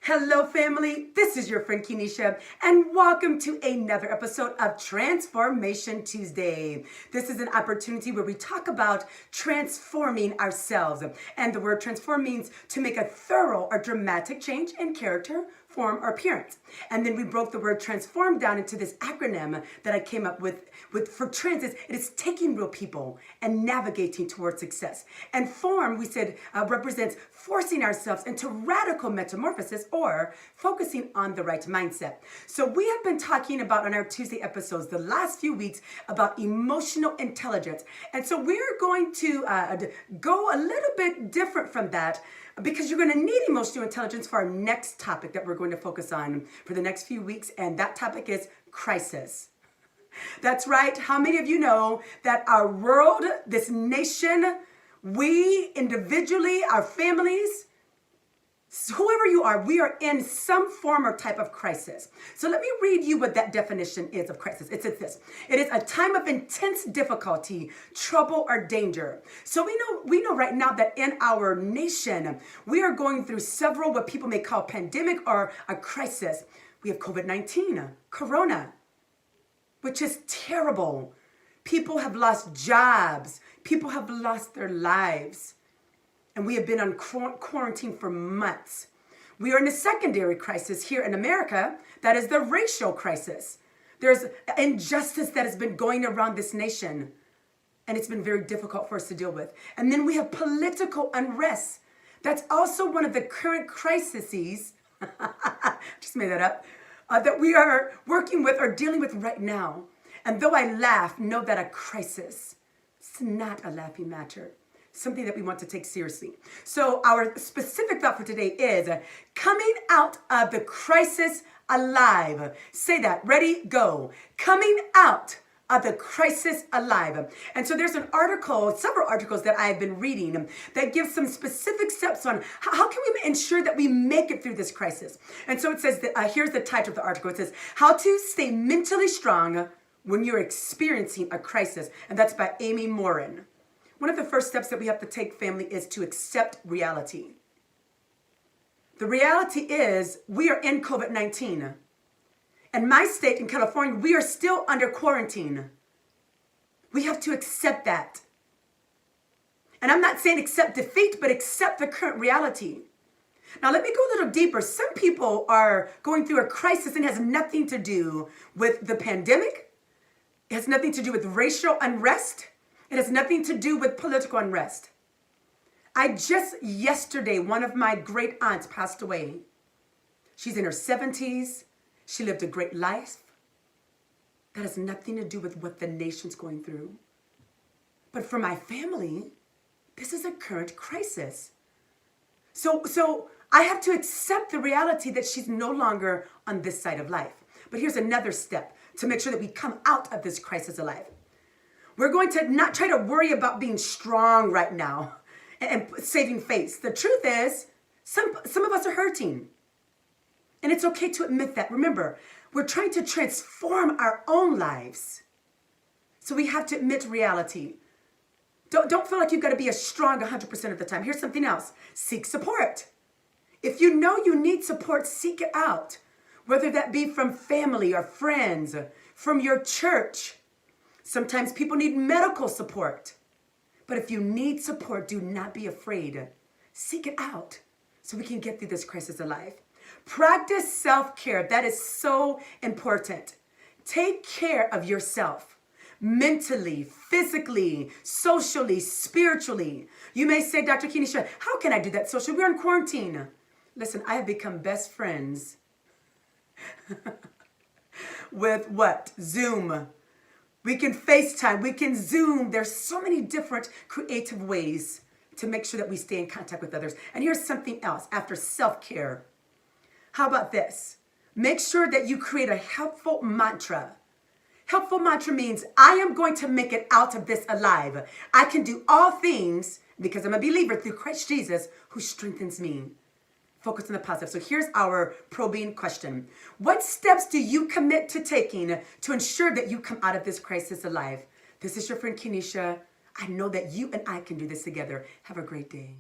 Hello family, this is your friend Kenisha and welcome to another episode of Transformation Tuesday. This is an opportunity where we talk about transforming ourselves, and the word transform means to make a thorough or dramatic change in character, form, or appearance. And then we broke the word transform down into this acronym that I came up with for trans. It is taking real people and navigating towards success. And form, we said, represents forcing ourselves into radical metamorphosis or focusing on the right mindset. So we have been talking about on our Tuesday episodes the last few weeks about emotional intelligence. And so we're going to go a little bit different from that, because you're going to need emotional intelligence for our next topic that we're going to focus on for the next few weeks. And that topic is crisis. That's right. How many of you know that our world, this nation, we individually, our families, whoever you are, we are in some form or type of crisis. So let me read you what that definition is of crisis. It says this: it is a time of intense difficulty, trouble, or danger. So we know right now that in our nation, we are going through several what people may call pandemic or a crisis. We have COVID-19, Corona, which is terrible. People have lost jobs. People have lost their lives. And we have been on quarantine for months. We are in a secondary crisis here in America. That is the racial crisis. There's injustice that has been going around this nation, and it's been very difficult for us to deal with. And then we have political unrest. That's also one of the current crises, just made that up, that we are working with or dealing with right now. And though I laugh, know that a crisis, it's not a laughing matter. Something that we want to take seriously. So our specific thought for today is coming out of the crisis alive. Say that. Ready? Go. Coming out of the crisis alive. And so there's an article, several articles that I've been reading that give some specific steps on how can we ensure that we make it through this crisis. And so it says that, here's the title of the article. It says, How to Stay Mentally Strong When You're Experiencing a Crisis. And that's by Amy Morin. One of the first steps that we have to take, family, is to accept reality. The reality is we are in COVID-19. In my state, in California, we are still under quarantine. We have to accept that. And I'm not saying accept defeat, but accept the current reality. Now, let me go a little deeper. Some people are going through a crisis and it has nothing to do with the pandemic. It has nothing to do with racial unrest. It has nothing to do with political unrest. Yesterday, one of my great aunts passed away. She's in her 70s. She lived a great life. That has nothing to do with what the nation's going through. But for my family, this is a current crisis. So I have to accept the reality that she's no longer on this side of life. But here's another step to make sure that we come out of this crisis alive. We're going to not try to worry about being strong right now and saving face. The truth is, some of us are hurting. And it's okay to admit that. Remember, we're trying to transform our own lives. So we have to admit reality. Don't feel like you've got to be as strong 100% of the time. Here's something else. Seek support. If you know you need support, seek it out. Whether that be from family or friends, from your church. Sometimes people need medical support. But if you need support, do not be afraid. Seek it out so we can get through this crisis alive. Practice self-care. That is so important. Take care of yourself mentally, physically, socially, spiritually. You may say, Dr. Kenisha, how can I do that socially? We're in quarantine. Listen, I have become best friends with what? Zoom. We can FaceTime, we can Zoom. There's so many different creative ways to make sure that we stay in contact with others. And here's something else after self-care. How about this? Make sure that you create a helpful mantra. Helpful mantra means I am going to make it out of this alive. I can do all things because I'm a believer through Christ Jesus who strengthens me. Focus on the positive. So here's our probing question. What steps do you commit to taking to ensure that you come out of this crisis alive? This is your friend Kenisha. I know that you and I can do this together. Have a great day.